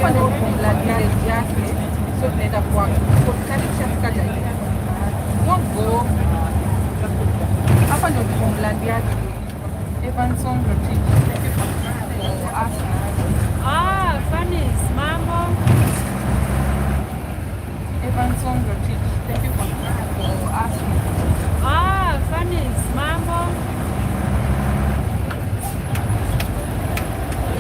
hapa ndio kumladia yake, so tunaenda kwa hospitali kata Convoy. Hapa ndio kumladia yake Evanson Rotich. Fanis, mambo. Evanson Rotich. Thank you for asking. Fanis, mambo.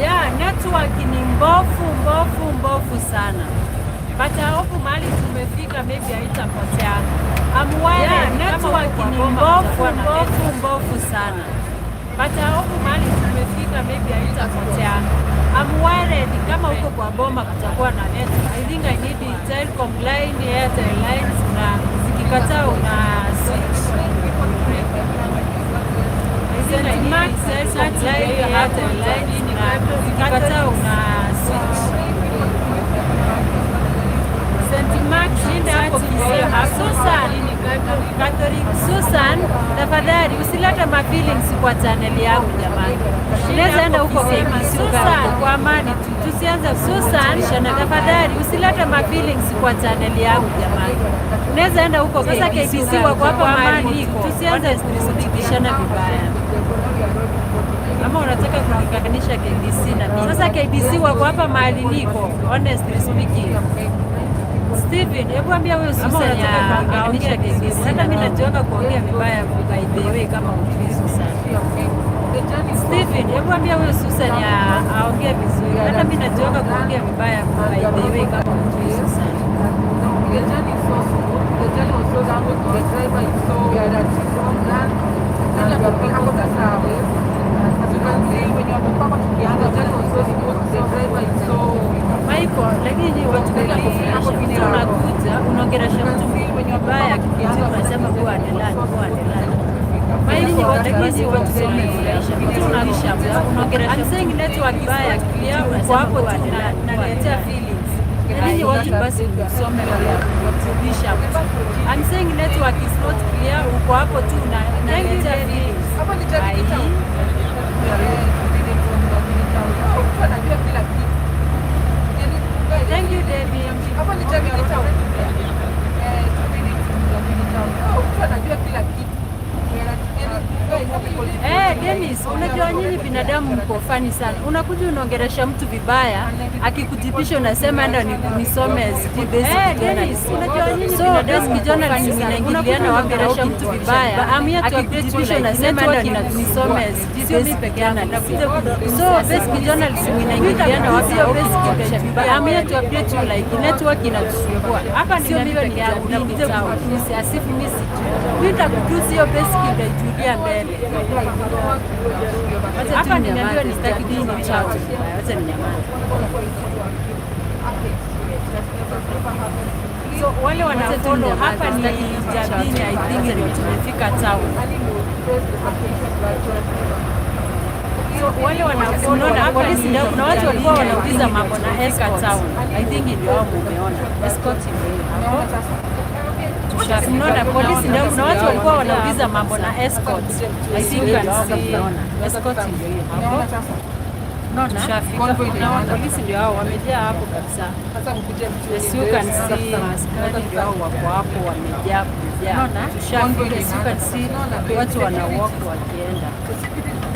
Yeah, network ni mbofu sana. But I hope mahali tumefika maybe haitapotea. Yeah, network ni mbofu sana. But I hope mahali tumefika maybe haitapotea. I'm worried kama huko kwa boma kutakuwa na network. I think I need telecom line, Airtel lines na zikikataa una switch. I need telecom line, Airtel lines na zikikataa una switch. Susan, tafadhali usilete ma feelings kwa channel yangu jamani. Unaweza enda huko Susan, kwa amani tu. Tusianze Susan, tafadhali usilete ma feelings kwa channel yangu jamani. Unaweza enda huko sasa KBC wako hapa mahali niko. Tusianze kusikishana vibaya. Ama unataka kunikanisha KBC na mimi. Sasa KBC wako hapa mahali niko. Honestly speaking. Steven, hebu ambia wewe Susan ya kuunganisha KBC. Hata mimi nachoka kuongea vibaya by the way kama mtu sana. Steven, hebu ambia wewe Susan ya aongee vizuri. Hata mimi nachoka kuongea vibaya by the way kama mtu sana. The journey is so smooth. The journey was so down. The driver is so that and the people that are as you can see when you are talking together, the journey was so smooth. The driver is so Michael, lakini watu bila kufurahisha unakuja unaongelesha mtu vibaya kitu unasema kwa adelani. Michael, lakini watu bila kufurahisha mtu unaongelesha I'm saying network vibaya clear uko hapo adelani naletea feelings. Lakini watu basi usome kwa kutubisha. I'm saying network is not clear uko hapo tu naletea feelings. Hapa ni jamii. Anajua kila kitu. Thank you, Debbie. Hapa ni jamii town. Anajua kila kitu. Dennis, unajua nyinyi binadamu mko fani sana. Unakuja unaongelesha mtu vibaya, akikujipisha unasema enda nisome basic Dennis, unajua nyinyi binadamu journalism inaingiliana waongelesha mtu vibaya, akikujipisha unasema enda nisome basic peke yake. So basic journalism inaingiliana basic vibaya. I'm here to update you like network inatusumbua. Hapa ni mimi peke yangu nakuja kusiasifu mimi. Nitakujuzi hiyo basic itajulia mbele. Hapa nimeambiwa nistaki dini chao. Acha ninyamaze. So wale wanafollow hapa ni Jabini, I think ndio tumefika town. So wale wanafollow na polisi ndio kuna watu walikuwa wanauliza mambo na escort town. I think ndio wao umeona. Escort ndio. Tunaona polisi ndio kuna watu walikuwa wanauliza mambo na escort. I think tunaona escort ndio hiyo. Naona na polisi ndio hao wamejaa hapo kabisa. Sasa mkuje mtu you can see askari ndio hao wako hapo wamejaa kujaa. Naona tushafika you can see watu wana walk wakienda.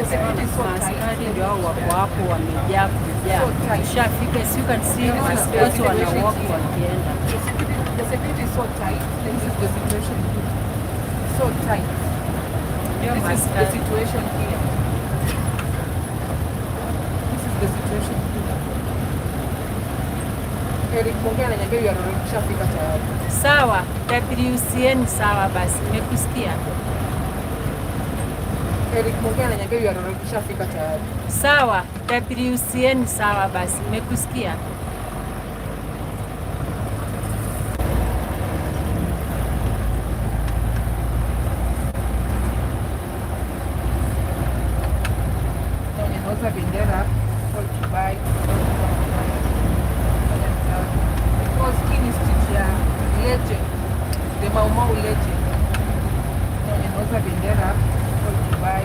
Askari ndio hao wako hapo wamejaa kujaa. Tushafika you can see watu wana walk wakienda. The security is so tight. This is the situation. So tight. This is the situation here. This is the situation here. Eric Mongea ananiambia yarudisha fika tayari. Sawa, WCN sawa basi. Nimekusikia. Eric Mongea ananiambia yarudisha fika tayari. Sawa, WCN sawa basi. Nimekusikia. Bendera for Dubai. Because King is teacher, legend, the Mau legend. Anauza bendera for Dubai.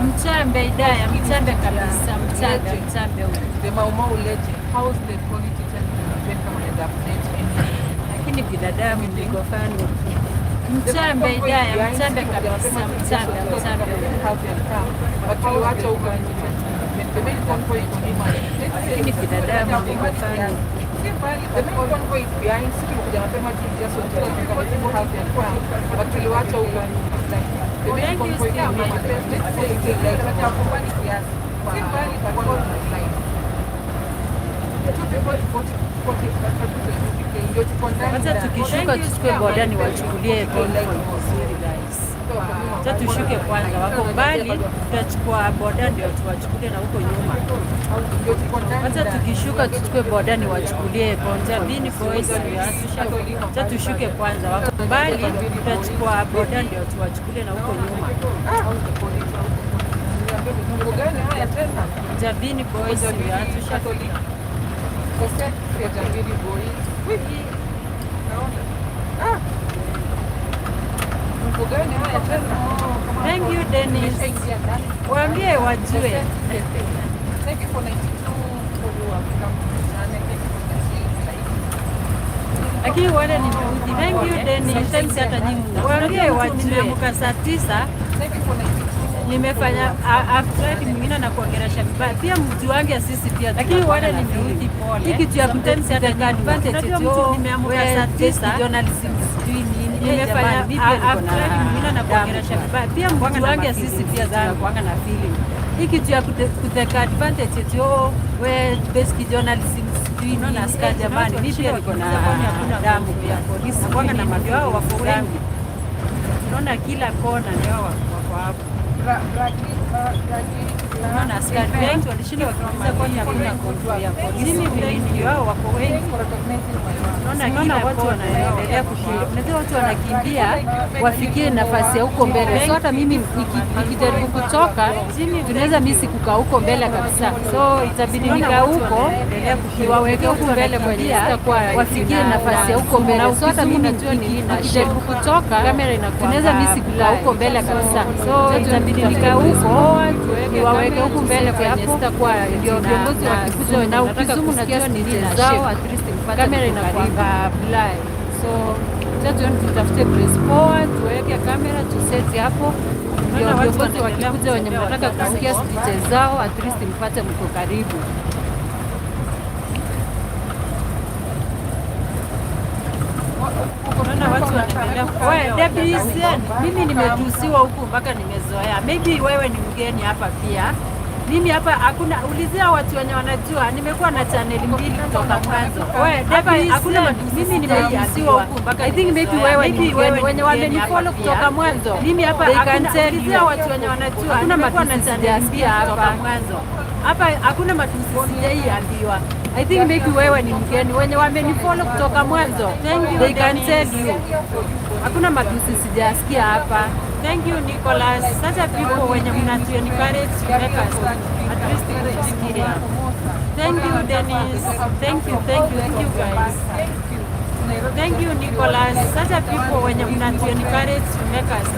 Mchambe idaya mchambe kabisa, mchambe huyu. The Mau legend. How's the quality television kama inaweza update anything? Lakini binadamu ndiko fani. Mchambe idaya, mchambe kabisa, mchambe. But waliwacha huko the main convoy iko nyuma. Lakini binadamu ndiko fani. The main convoy is behind. Sisi kuja mapema tu just so kama people have their car. But waliwacha huko the main convoy iko nyuma. Let's say it's like hata kwa kiasi. Si bali but what like Wacha tukishuka tuchukue boda ni wachukulie Convoy vizuri guys. Wacha tushuke kwanza, wako mbali, tutachukua boda ndio tuwachukulie na huko nyuma. Wacha tukishuka tuchukue boda ni wachukulie Convoy boys. Wacha tushuke kwanza, wako mbali, tutachukua boda ndio tuwachukulie na huko nyuma. Javini boys tushafika. Thank you Dennis. Waambie wajue. Lakini wale ni mauti. Thank you Dennis. Sometimes hata nyinyi. Waambie wajue muka saa 9 nimefanya after mwingine na kuongelesha vibaya. Pia mtu wangu sisi pia. Lakini wale ni mauti pole. Hiki kitu ya kutensi hata advantage tu nimeamka saa 9 journalism sijui nini. Nimefanya after mwingine na kuongelesha vibaya. Pia mtu wangu sisi pia tunakuanga na feeling. Hiki kitu ya kuteka advantage tu we basic journalism sijui nini na ska jamani. Mimi pia niko na damu pia polisi kwanga na madio wao wako wengi. Tunaona kila kona ndio wako hapo. Naona askari wengi walishinda wakiuliza kwani hakuna convoy ya polisi. Ndio wao wako wengi. Naona watu wanaendelea kukimbia. Unajua watu wanakimbia wafikie nafasi ya huko mbele. So hata mimi nikijaribu kutoka, tunaweza mimi kukaa huko mbele kabisa. So itabidi nikaa huko, niwaweke huko mbele kwenye wafikie nafasi ya huko mbele. So hata mimi nikijaribu kutoka, kamera inakuwa tunaweza mimi kukaa huko mbele kabisa. So itabidi nikaa huko, niwaweke huko mbele kwenye sitakuwa ndio viongozi wakikuja na ukisumu najua ni zao at least kamera inakuwa blur. So sasa tutafute place poa, tuweke kamera tuseti hapo. Ndio viongozi wakikuja wenye mnataka kusikia speech zao at least mpate mko karibu. Unaona watu wanaendelea. Wewe Debbie, mimi nimetusiwa huku mpaka nimezoea. Maybe wewe ni mgeni hapa pia. Mimi hapa hakuna ulizia watu wenye wanajua nimekuwa na channel 2 kutoka mwanzo. Wewe Debbie, hakuna mimi nimetusiwa huku mpaka I think maybe wewe ni wenye wamenifollow kutoka mwanzo. Mimi hapa hakuna ulizia watu wenye wanajua nimekuwa na channel 2 hapa mwanzo. Hapa hakuna matusi sijaiambiwa. I think maybe wewe ni mgeni wenye wamenifollow kutoka mwanzo. They can tell you. Hakuna matusi sijasikia hapa. Thank you Nicholas. Such a people wenye mnatu encourage to make us at least experience. Thank you Dennis. Thank you guys. Thank you Nicholas. Such a people wenye mnatu encourage to make us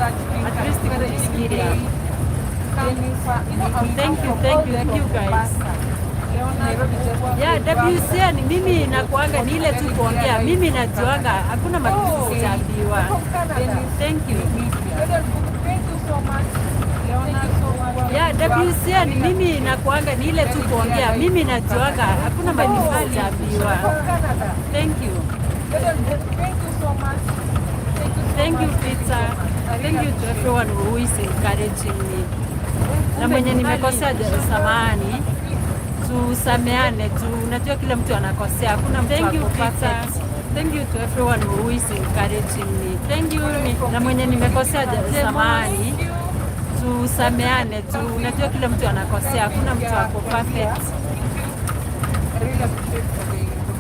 at least experience. Thank you guys. Yeah, WCN mimi nakuanga ni ile tu kuongea. Mimi najuanga hakuna matusi sijaambiwa. Thank you. Yeah, WCN mimi nakuanga ni ile tu kuongea. Mimi najuanga hakuna matusi sijaambiwa. Thank you. Thank you Peter. Thank you to everyone who is encouraging me. Na mwenye nimekosea samahani. Tusameane tu, unajua kila mtu anakosea, hakuna mtu ako perfect. Thank you to everyone who is encouraging me. Thank you na mwenye nimekosea samahani. Tusameane tu, unajua kila mtu anakosea, hakuna mtu ako perfect.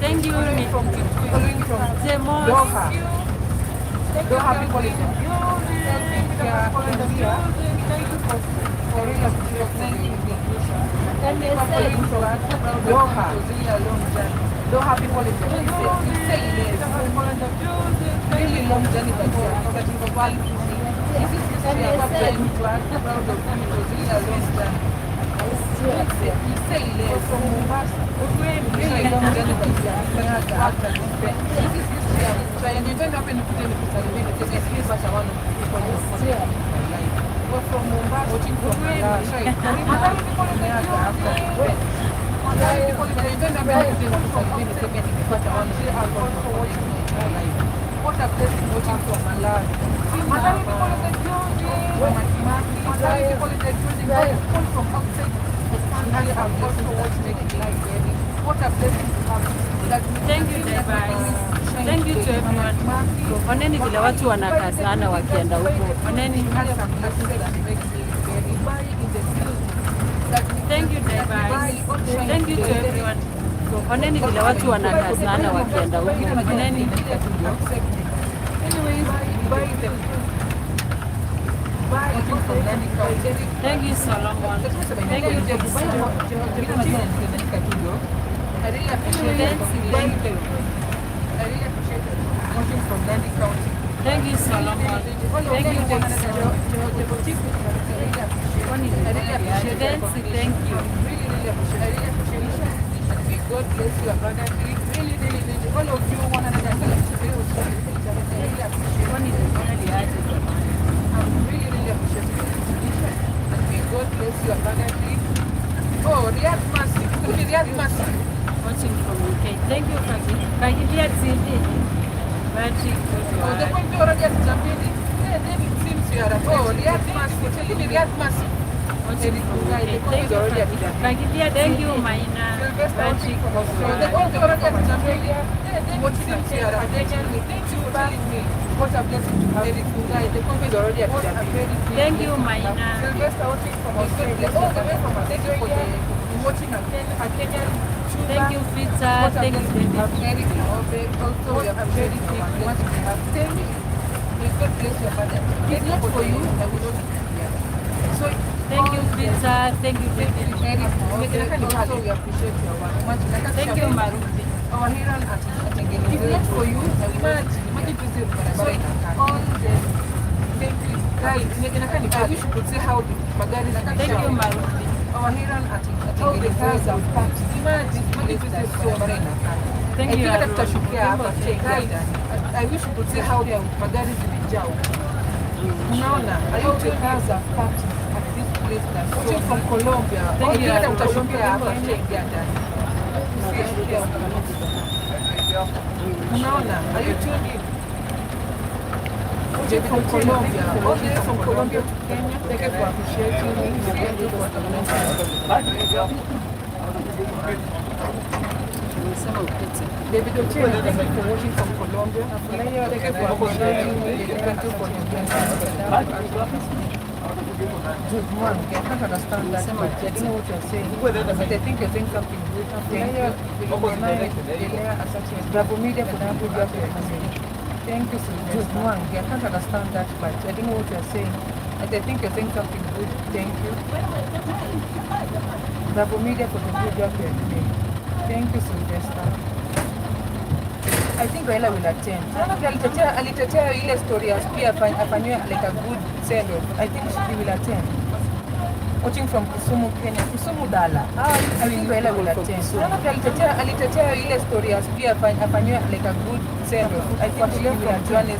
Thank you Demos. Doha people in Doha people is really long journey, but for quality. This is proud of you. It was really a long journey. say less from Mombasa. From Mombasa, watching from what a blessing watching from Malawi. Mukami Kimathi, from outside the country have also watched making life ready. What a blessing to have. Thank you, thank you to everyone. Oneni vile watu wanakazana wakienda huko. Oneni. Thank you, thank you to everyone. Oneni vile watu wanakazana wakienda huko. Oneni. Thank you, Solomon. Thank you, I really appreciate it. Thank you. I really appreciate it. Watching from Nandi County. Thank you, Solomon. Thank you, I really appreciate it. Thank you. Really appreciate it. And may God bless you abundantly. Really all of you 100%. I really appreciate it. I'm really appreciating it. And may God bless you abundantly. Oh, Riyadh Mercy. Riyadh Mercy. Watching from UK. Thank you, Kaki. Kaki, Riyadh CD. Oh, the point you already have jumped in. Then it seems you are at oh, Riyadh Mercy. Tell me Riyadh Mercy. Thank you, Maina. The point you already have jumped in. What seems you are at thank you for telling me. What a blessing to have it. The point is already at Thank you, Maina. Sylvester watching from Australia. Oh, the way from Australia. Watching a Kenyan. Thank you, Peter. Thank you, David. Eric, also we are very much we have. Thank you. May God bless your father. It's not for you, I will not be here. So thank you, Peter. Thank you, David. Eric, also we appreciate your work. Thank you, Maruti. Our hero at it's not for you, I will not so all the guys, I wish you could see how the magari thank you, Maruti. Our hero at all the cars are packed. Imagine, thank you, I wish you could see how the magari zimejaa. Unaona, all the cars are packed at this place that's watching from Colombia. Thank you, Unaona, are you tuned in? Watching from Colombia, all the way from Colombia to Kenya. Thank you for appreciating me. David Ochieng, thank you for watching from Colombia. Thank you for appreciating me. Thank you for your I can't understand that, but I don't know what you're saying. But I think you're saying something good. Bravo Media for that good job you're doing. Thank you, Sylvester. I can't understand that, but I don't know what you're saying. But I think you're saying something good. Thank you. Bravo Media for the good job you're doing. Thank you, Sylvester. I think Raila will attend. Alitetea ile story ya pia afanywe like a good send-off. I think she will attend. Watching from Kisumu, Kenya. Kisumu Dala. I think Raila will attend. Alitetea ile story ya pia afanywe like a good send-off. I think she will attend.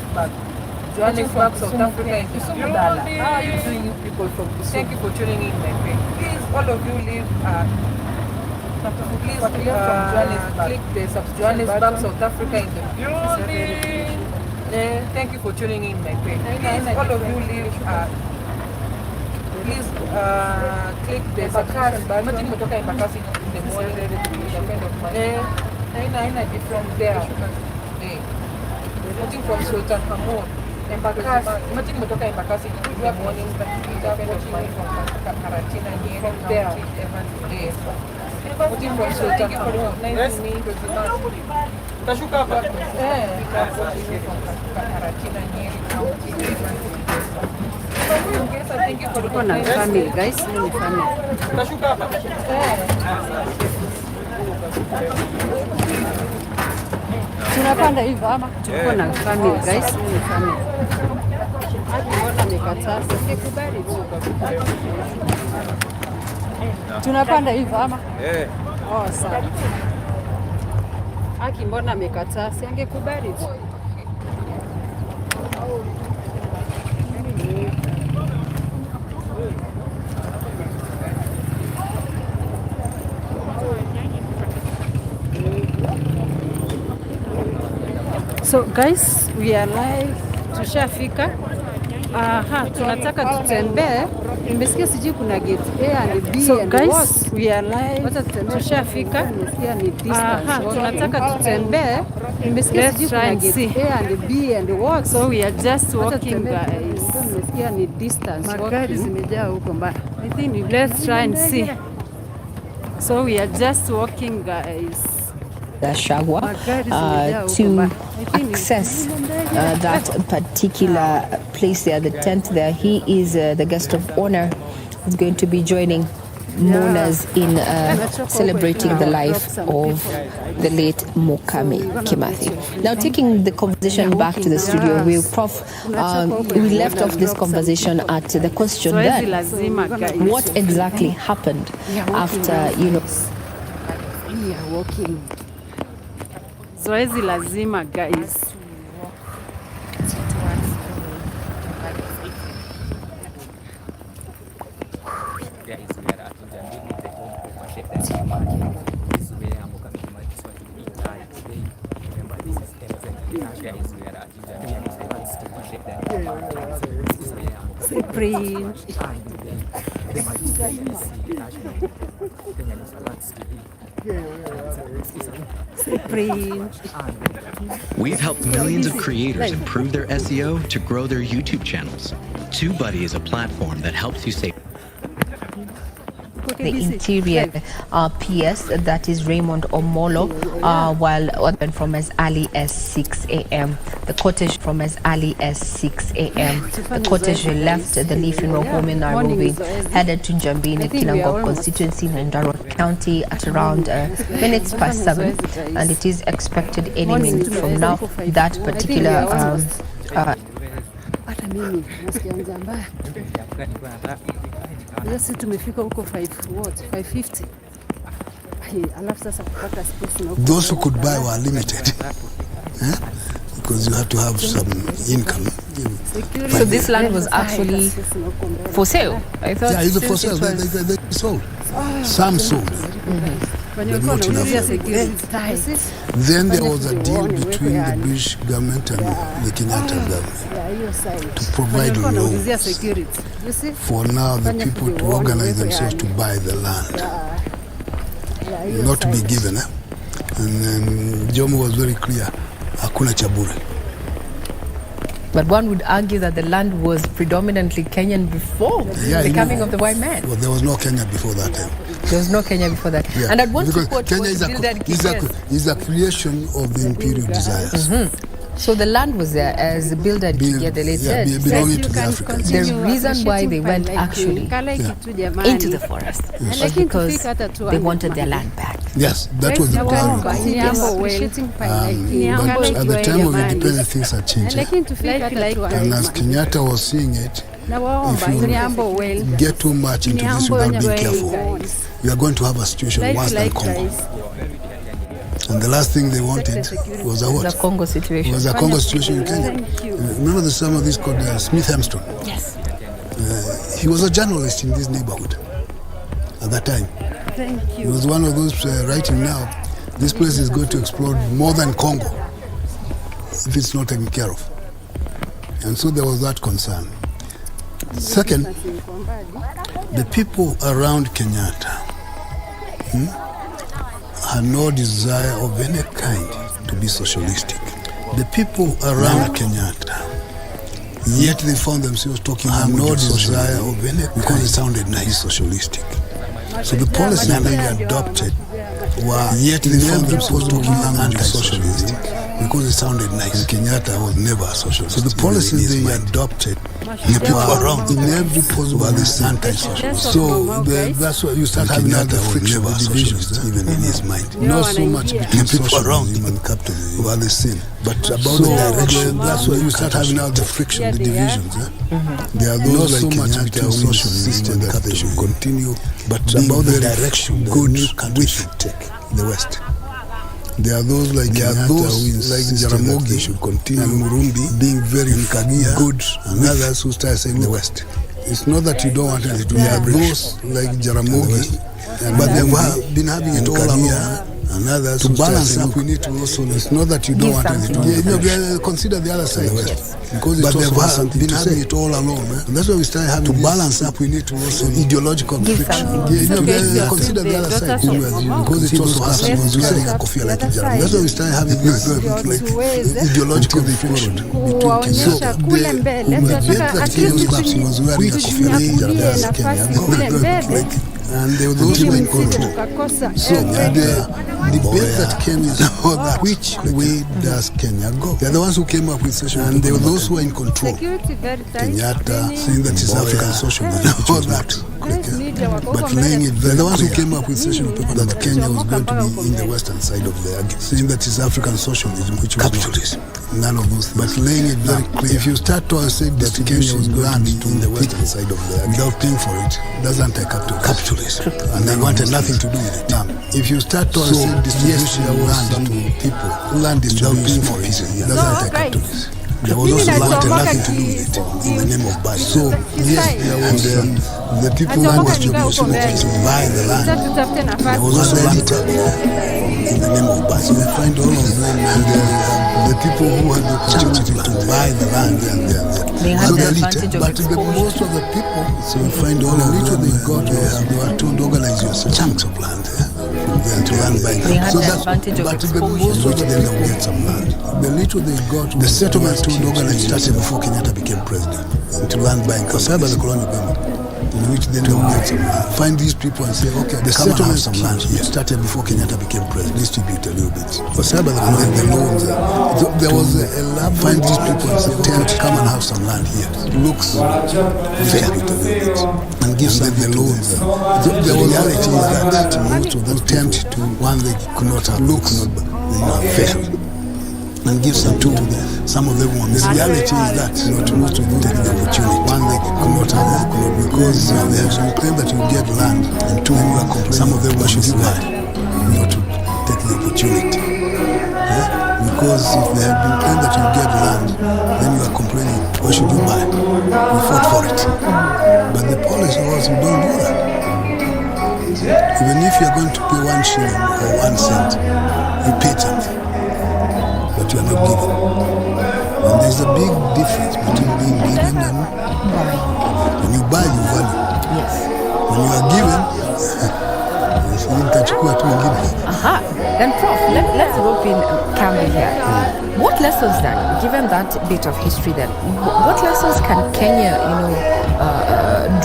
Johannesburg, South Africa. Kisumu Dala. How are you doing, you people from Kisumu? Thank you for tuning in, my friend. Please, all of you live please click the Johannesburg, South Africa in the building. Thank you for tuning in, my friend. Please, all of you live please click the subscribe button. Imagine kutoka Embakasi in the morning. Naina be from there. Watching from Sultan Hamud. Embakasi. Imagine kutoka Embakasi in the morning. Friend of mine from Karatina here. From there. Watching from Sultan Hamud. Nice to meet you. Tashuka hapa. Karatina here. Tuko na family guys, hii ni family. Tashuka hapa. Tunapanda hivyo ama? Tuko na family guys, hii ni family. Hadi mbona nikataza? Nikubali tu. Tunapanda hivyo ama? Oh, sawa. Aki mbona amekataa? Si angekubali tu. So guys, we are live. Tushafika. Tunataka tutembee. Nimesikia sijui kuna gate A and B. So guys, we are live. Tushafika. Tunataka tutembee. Nimesikia sijui kuna gate A and B and walk. So we are just walking guys. Nimesikia ni distance. Magari zimejaa huko mbaya. I think let's try and see. So we are just walking guys. Shagwa to access that particular place there, the tent there. He is the guest of honor. He's going to be joining mourners in celebrating the life of the late Mukami Kimathi. Now, taking the conversation back to the studio, we left off this conversation at the question that what exactly happened after, we are walking. Zoezi lazima guys. We've helped millions of creators improve their SEO to grow their YouTube channels. TubeBuddy is a platform that helps you save. The interior PS, that is Raymond Omolo, while from as early as 6 a.m. The cottage from as early as 6 a.m. The cottage left the Leaf Funeral Home in Nairobi, headed to Njambini, Kinangop constituency in Ndarua County at around minutes past 7, and it is expected any minute from now. That particular those who could buy were limited because you had to have some income. So this land was actually for sale? I thought it was for sale. They sold. Some sold. But not enough. Then there was a deal between the British government and the Kenyatta government to provide loans for now the people to organize themselves to buy the land, not to be given. And then Jomo was very clear, hakuna cha bure. But one would argue that the land was predominantly Kenyan before the coming of the white man. Well, there was no Kenya before that time. There was no Kenya before that. Yeah. And at one point Kenya is a creation of the imperial desires. So the land was there as a builder together, they said. Belonging to the Africans. The reason why they went actually into the forest was because they wanted their land back. Yes, that was the plan. But at the time of independence, things had changed. And as Kenyatta was seeing it, if you get too much into this without being careful, you are going to have a situation worse than Congo. And the last thing they wanted was a what? The Congo situation. It was a Congo situation in Kenya. Remember the some of this called Smith Armstrong? Yes. He was a journalist in this neighborhood at that time. Thank you. He was one of those writing now, this place is going to explode more than Congo if it's not taken care of. And so there was that concern. Second, the people around Kenyatta had no desire of any kind to be socialistic. The people around Kenyatta, yet they found themselves talking had no desire of any kind because it sounded nice, socialistic. So the policies they adopted were, yet they found themselves talking anti-socialistic because it sounded nice. Kenyatta was never a socialist. So the policies they adopted the people around in every possible anti-socialist. So that's why you start having the friction, the divisions, even in his mind. Not so much between people around him and capitalism were the same, but about the direction. That's why you start having out the friction, the divisions. There are those like Kenyatta who insisted that they should continue, but about the direction good new country should take the West. There are those like Jaramogi should continue, and Murumbi being very good, and others who start saying the West. It's not that you don't want it to be. There are those like Jaramogi, but they have been having it all along. And others to balance up, we need to also. It's not that you don't want it to be. Consider the other side, because but they've been having it all along. And that's why we start having to balance up. We need to also ideological friction. Consider the other side, because it also has some wearing a coffee like Jaramogi. That's why we start having like ideological friction between Kenya. So the debate that Kenya's collapse was wearing a coffee like Jaramogi. And they were those who were in control. So the debate that came is about that. Which way does Kenya go? They're the ones who came up with socialism, and they were those who were in control. Kenyatta saying that it's African socialism, which was not. But laying it, they're the ones who came up with socialism paper that Kenya was going to be in the western side of the argument, saying that it's African socialism, which was capitalism. None of those things. But laying it very clear. If you start to say that Kenya was going to be in the western side of the argument without paying for it, doesn't take capitalism. And they wanted nothing to do with it. Now, if you start to say distribution of land to people, land distribution for it, doesn't take capitalism. There was also wanted nothing to do with it in the name of buy. So yes, there was the people land distribution to buy the land. There was also wanted in the name of buy. So we find all of them, and the people who had the opportunity to buy the land, they had the advantage of but most of the people, so you find all the little they got, they were told to organize yourself, chunks of land to land bank. They had the advantage of exposure. But most of them will get some land. The little they got, the settlement to organize started before Kenyatta became president, to land bank, or by the colonial government, in which then they will get some land. Find these people and say, okay, the settlement some land here started before Kenyatta became president, distribute a little bit. Or by the loans, there was a lab. Find these people and say, okay, come and have some land here. Looks fair a little bit, and give some the loans. The reality is that most of them attempt to one they could not have looks not fair. And give some to them. Some of them want. The reality is that most of them take the opportunity. One, they could not have because they have some claim that you get land, and two, some of them should you buy, to take the opportunity. Yeah? Because if they have been claimed that you get land, then you are complaining, why should you buy? We fought for it. But the policy was you don't do that. Even if you are going to pay 1 shilling or 1 cent, you pay something. But you are not given. And there's a big difference between being given and buying. When you buy, you value. Yes. When you are given, Then Prof, let's rope in Kambi here. What lessons then, given that bit of history then, what lessons can Kenya,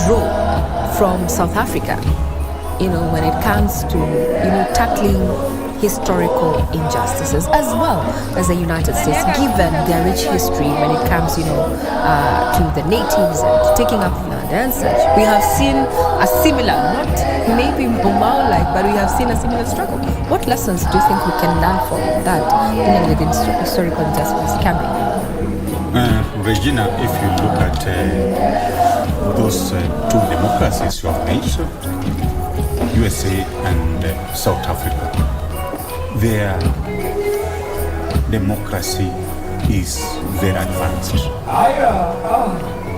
draw from South Africa, when it comes to, tackling historical injustices as well as the United States, given their rich history when it comes, to the natives and taking up land and such. We have seen a similar, not maybe Bumao-like, but we have seen a similar struggle. What lessons do you think we can learn from that dealing with historical injustice? Regina, if you look at those two democracies you have mentioned, USA and South Africa, their democracy is very advanced.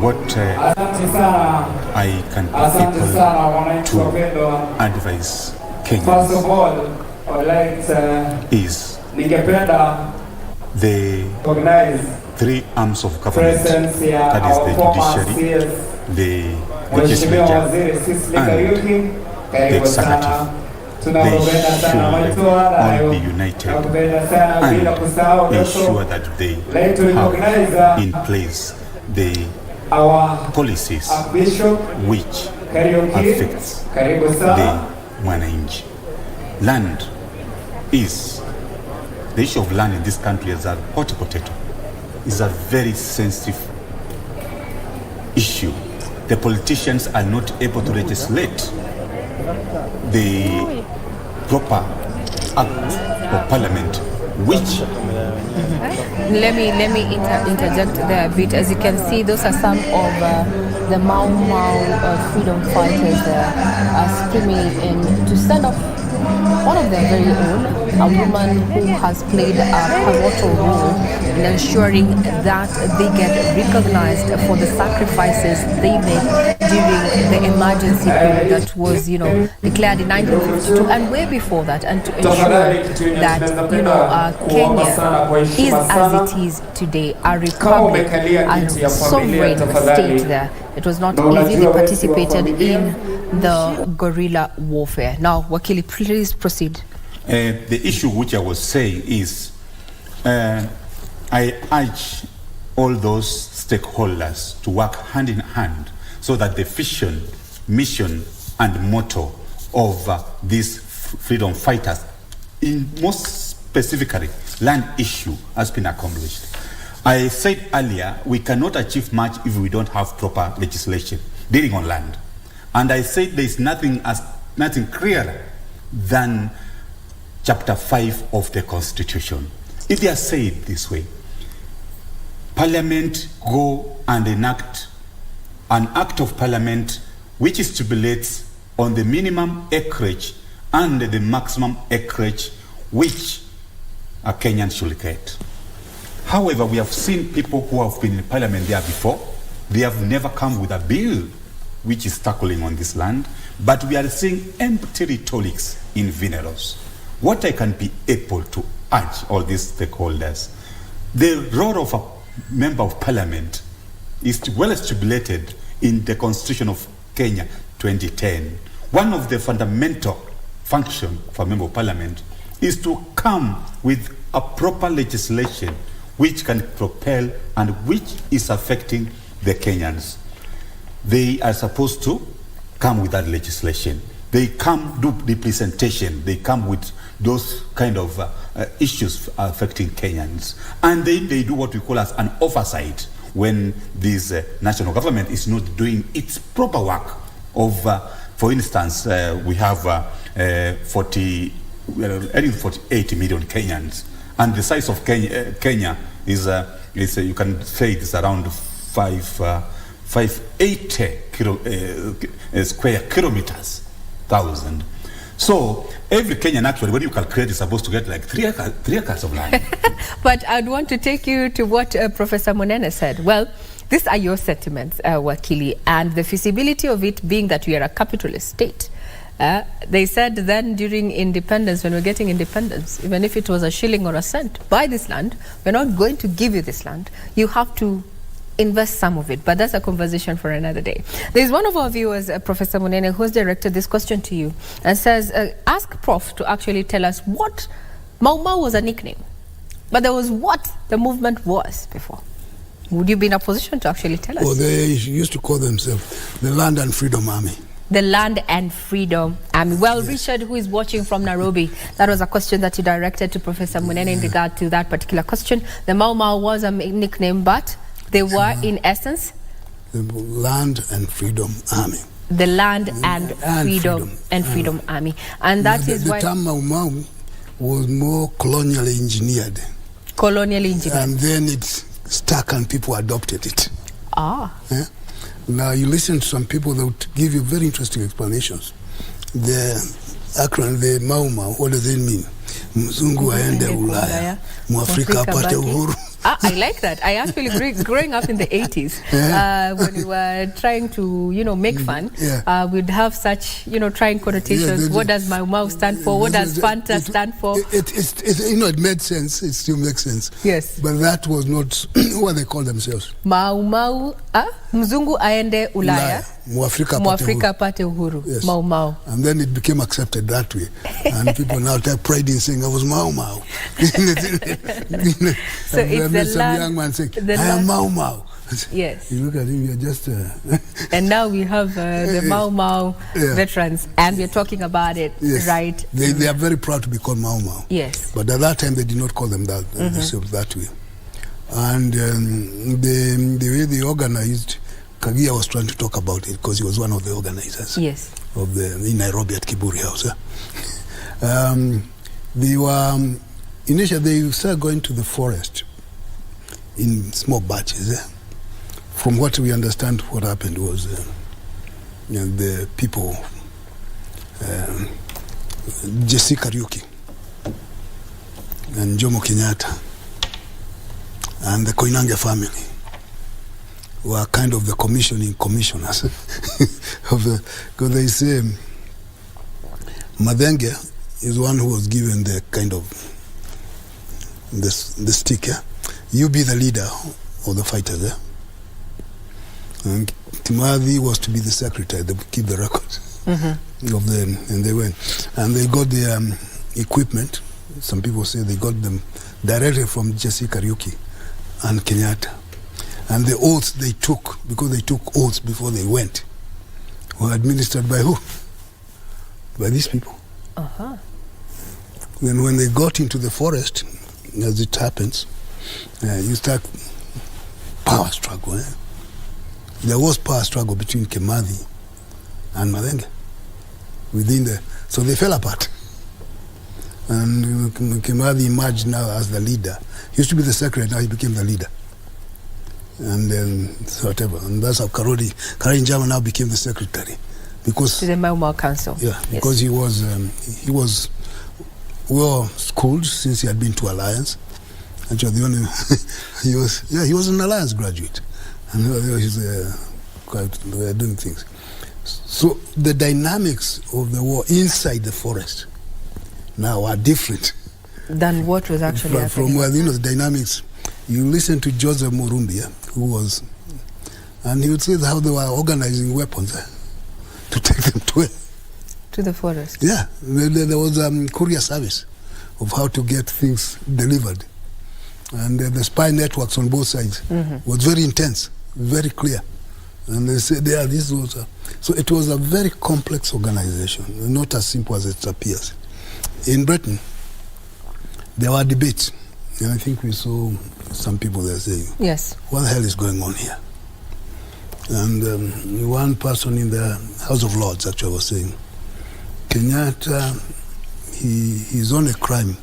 What I can people to advise Kenyans is the three arms of government, that is the judiciary, the legislature, and the executive. They should all be united and ensure that they have in place the policies which affects the Mwananchi. Land is, the issue of land in this country is a hot potato. Is a very sensitive issue. The politicians are not able to legislate the proper act of parliament, which let me interject there a bit. As you can see, those are some of the Mau Mau freedom fighters are screaming in to stand up one of their very own, a woman who has played a pivotal role in ensuring that they get recognized for the sacrifices they made during the emergency period that was, declared in 1952 and way before that, and to ensure that, Kenya is as it is today, a republic, a sovereign state there. It was not easy. They participated in the guerrilla warfare. Now, Wakili, please proceed. The issue which I was saying is, I urge all those stakeholders to work hand in hand so that the vision, mission, and motto of these freedom fighters, in most specifically land issue, has been accomplished. I said earlier, we cannot achieve much if we don't have proper legislation dealing on land. And I said there is nothing clearer than Chapter 5 of the Constitution. It is said this way: Parliament go and enact an act of Parliament which stipulates on the minimum acreage and the maximum acreage which a Kenyan should get. However, we have seen people who have been in Parliament there before. They have never come with a bill which is tackling on this land, but we are seeing empty rhetorics in Veneros. What I can be able to urge all these stakeholders, the role of a member of Parliament is well stipulated in the Constitution of Kenya 2010. One of the fundamental functions for a member of Parliament is to come with a proper legislation which can propel and which is affecting the Kenyans. They are supposed to come with that legislation. They come do representation. They come with those kind of issues affecting Kenyans. And then they do what we call as an oversight when this national government is not doing its proper work of, for instance, we have 48 million Kenyans. And the size of Kenya is you can say it's around 580 square kilometers, 1,000. So every Kenyan actually, when you calculate, is supposed to get like 3 acres of land. But I'd want to take you to what Professor Munene said. Well, these are your sentiments, Wakili, and the feasibility of it being that we are a capitalist state. They said then during independence, when we're getting independence, even if it was a shilling or a cent, buy this land. We're not going to give you this land. You have to invest some of it, but that's a conversation for another day. There's one of our viewers, Professor Munene, who has directed this question to you and says, ask Prof to actually tell us what Mau Mau was a nickname, but there was what the movement was before. Would you be in a position to actually tell us? Well, they used to call themselves the Land and Freedom Army. The Land and Freedom Army. Well, yes. Richard, who is watching from Nairobi, that was a question that you directed to Professor Munene in regard to that particular question. The Mau Mau was a nickname, but they were, in essence, the Land and Freedom Army. The Land and Freedom Army. And that is why... The term Mau Mau was more colonially engineered. Colonially engineered. And then it stuck and people adopted it. Ah. Yeah? Now, you listen to some people that would give you very interesting explanations. The acronym, the Mau Mau, what does it mean? Mzungu aende Ulaya, Mwafrika apate uhuru. I like that. I actually, growing up in the 80s, when we were trying to, make fun, we'd have such, trying connotations. What does Mau Mau stand for? What does Fanta stand for? It made sense. It still makes sense. Yes. But that was not what they called themselves. Mau Mau, Mzungu aende Ulaya. Mwafrika apate uhuru. Yes. Mau Mau. And then it became accepted that way. And people now take pride in saying I was Mau Mau. So it's the some land, young man saying, I am Mau Mau. Yes. You look at him, you're just... And now we have the Mau Mau veterans, and we're talking about it, right? They are very proud to be called Mau Mau. Yes. But at that time, they did not call them that, themselves that way. And the way they organized, Kagia was trying to talk about it because he was one of the organizers. Yes. Of in Nairobi at Kiburi House. They were... Initially, they started going to the forest in small batches, from what we understand, what happened was the people, Jesse Kariuki and Jomo Kenyatta and the Koinange family were kind of the commissioners of the, because they say Madenge is one who was given the kind of the stick. Yeah? You be the leader of the fighters. Yeah? And Kimathi was to be the secretary. They would keep the records of them, and they went, and they got the equipment. Some people say they got them directly from Jesse Kariuki and Kenyatta. And the oaths they took, because they took oaths before they went, were administered by who? By these people. Then when they got into the forest, as it happens, you start power struggle. There was power struggle between Kimathi and Madenge within the, so they fell apart. And Kimathi emerged now as the leader. He used to be the secretary, now he became the leader. And then whatever, and that's how Karori Njama now became the secretary, because to the Mau Mau Council. Yeah, because he was well schooled since he had been to Alliance. Actually, the only he was an Alliance graduate, and he's quite doing things. So the dynamics of the war inside the forest now are different than what was actually happening. From where the dynamics. You listen to Joseph Murumbia, who was, and he would say how they were organizing weapons to take them to the forest. Yeah, there was courier service of how to get things delivered, and the spy networks on both sides was very intense, very clear, and they said, "Yeah, this was." So it was a very complex organization, not as simple as it appears. In Britain, there were debates. And I think we saw some people there saying, yes, what the hell is going on here? And one person in the House of Lords actually was saying, Kenyatta, his only crime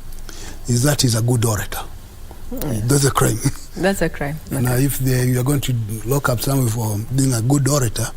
is that he's a good orator. That's a crime. That's a crime. Now, if you are going to lock up someone for being a good orator,